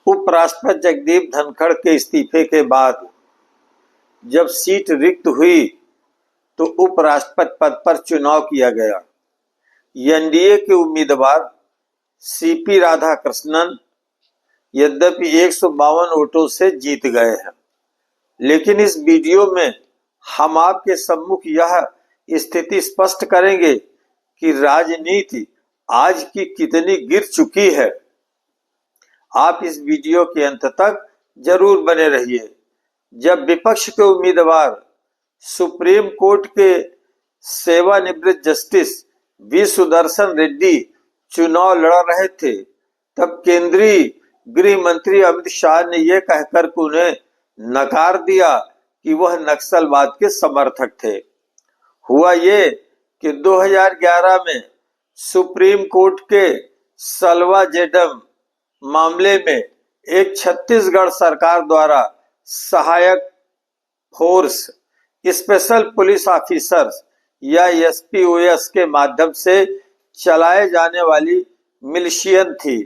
उपराष्ट्रपति जगदीप धनखड़ के इस्तीफे के बाद जब सीट रिक्त हुई तो उपराष्ट्रपति पद पर चुनाव किया गया। एनडीए के उम्मीदवार सीपी राधाकृष्णन यद्यपि 152 वोटों से जीत गए हैं, लेकिन इस वीडियो में हम आपके सम्मुख यह स्थिति स्पष्ट करेंगे कि राजनीति आज की कितनी गिर चुकी है। आप इस वीडियो के अंत तक जरूर बने रहिए। जब विपक्ष के उम्मीदवार सुप्रीम कोर्ट के सेवानिवृत्त जस्टिस वी सुदर्शन रेड्डी चुनाव लड़ रहे थे, तब केंद्रीय गृह मंत्री अमित शाह ने यह कहकर उन्हें नकार दिया कि वह नक्सलवाद के समर्थक थे। हुआ ये कि 2011 में सुप्रीम कोर्ट के सलवा जेडम मामले में एक छत्तीसगढ़ सरकार द्वारा सहायक फोर्स स्पेशल पुलिस ऑफिसर्स या एसपीओएस के माध्यम से चलाए जाने वाली मिलिशियन थी,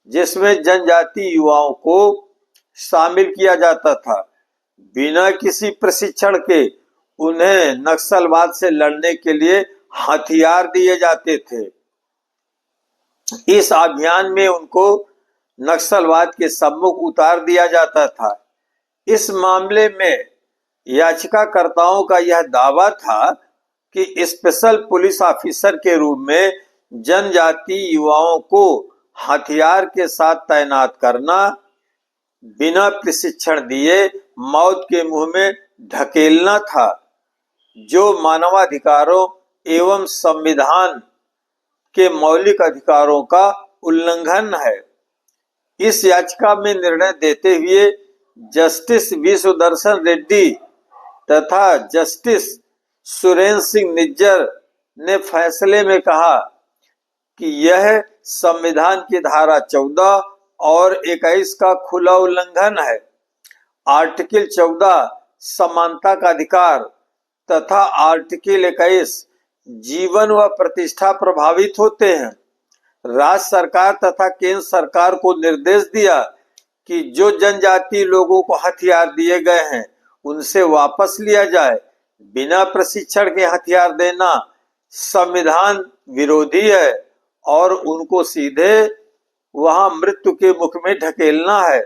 जिसमें जनजाति युवाओं को शामिल किया जाता था। बिना किसी प्रशिक्षण के उन्हें नक्सलवाद से लड़ने के लिए हथियार दिए जाते थे। इस अभियान में उनको नक्सलवाद के सम्मुख उतार दिया जाता था। इस मामले में याचिकाकर्ताओं का यह दावा था कि स्पेशल पुलिस ऑफिसर के रूप में जनजाति युवाओं को हथियार के साथ तैनात करना, बिना प्रशिक्षण दिए मौत के मुंह में ढकेलना था, जो मानवाधिकारों एवं संविधान के मौलिक अधिकारों का उल्लंघन है। इस याचिका में निर्णय देते हुए जस्टिस वी सुदर्शन रेड्डी तथा जस्टिस सुरेंद्र सिंह निज्जर ने फैसले में कहा कि यह संविधान की धारा 14 और 21 का खुला उल्लंघन है। आर्टिकल 14 समानता का अधिकार तथा आर्टिकल 21 जीवन व प्रतिष्ठा प्रभावित होते हैं। राज्य सरकार तथा केंद्र सरकार को निर्देश दिया कि जो जनजाति लोगों को हथियार दिए गए हैं उनसे वापस लिया जाए। बिना प्रशिक्षण के हथियार देना संविधान विरोधी है और उनको सीधे वहां मृत्यु के मुख में ढकेलना है।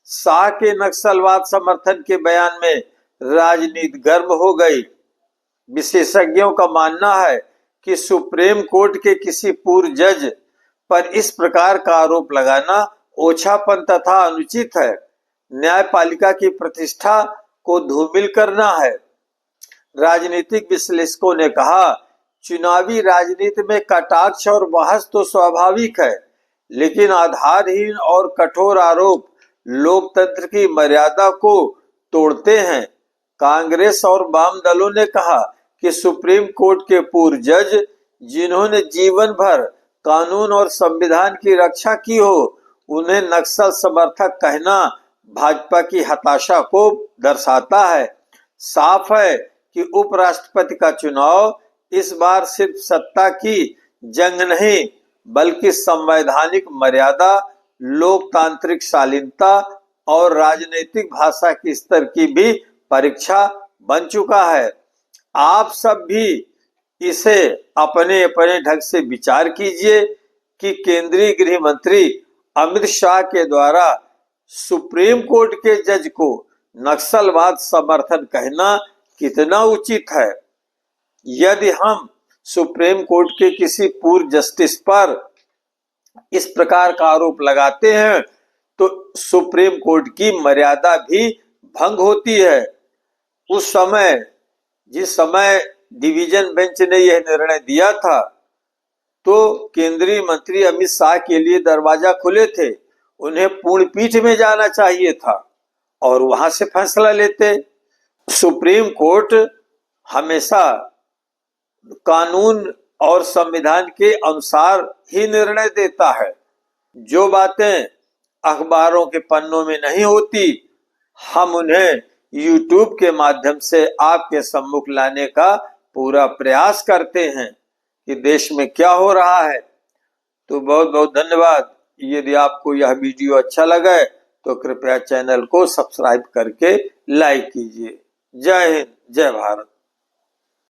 शाह के नक्सलवाद समर्थन के बयान में राजनीति गर्म हो गई। विशेषज्ञों का मानना है कि सुप्रीम कोर्ट के किसी पूर्व जज पर इस प्रकार का आरोप लगाना ओछापन तथा अनुचित है। न्यायपालिका की प्रतिष्ठा को धूमिल करना है। राजनीतिक विश्लेषकों ने कहा, चुनावी राजनीति में कटाक्ष और बहस तो स्वाभाविक है, लेकिन आधारहीन और कठोर आरोप लोकतंत्र की मर्यादा को तोड़ते हैं। कांग्रेस और वाम दलों ने कहा कि सुप्रीम कोर्ट के पूर्व जज जिन्होंने जीवन भर कानून और संविधान की रक्षा की हो, उन्हें नक्सल समर्थक कहना भाजपा की हताशा को दर्शाता है। साफ है कि उपराष्ट्रपति का चुनाव इस बार सिर्फ सत्ता की जंग नहीं, बल्कि संवैधानिक मर्यादा, लोकतांत्रिक शालीनता और राजनीतिक भाषा के स्तर की भी परीक्षा बन चुका है। आप सब भी इसे अपने अपने ढंग से विचार कीजिए कि केंद्रीय गृह मंत्री अमित शाह के द्वारा सुप्रीम कोर्ट के जज को नक्सलवाद समर्थन कहना कितना उचित है। यदि हम सुप्रीम कोर्ट के किसी पूर्व जस्टिस पर इस प्रकार का आरोप लगाते हैं तो सुप्रीम कोर्ट की मर्यादा भी भंग होती है। उस समय जिस समय डिवीजन बेंच ने यह निर्णय दिया था तो केंद्रीय मंत्री अमित शाह के लिए दरवाजा खुले थे। उन्हें पूर्ण पीठ में जाना चाहिए था और वहां से फैसला लेते। सुप्रीम कोर्ट हमेशा कानून और संविधान के अनुसार ही निर्णय देता है। जो बातें अखबारों के पन्नों में नहीं होती, हम उन्हें यूट्यूब के माध्यम से आपके सम्मुख लाने का पूरा प्रयास करते हैं कि देश में क्या हो रहा है। तो बहुत बहुत धन्यवाद। यदि आपको यह वीडियो अच्छा लगे तो कृपया चैनल को सब्सक्राइब करके लाइक कीजिए। जय हिंद, जय भारत।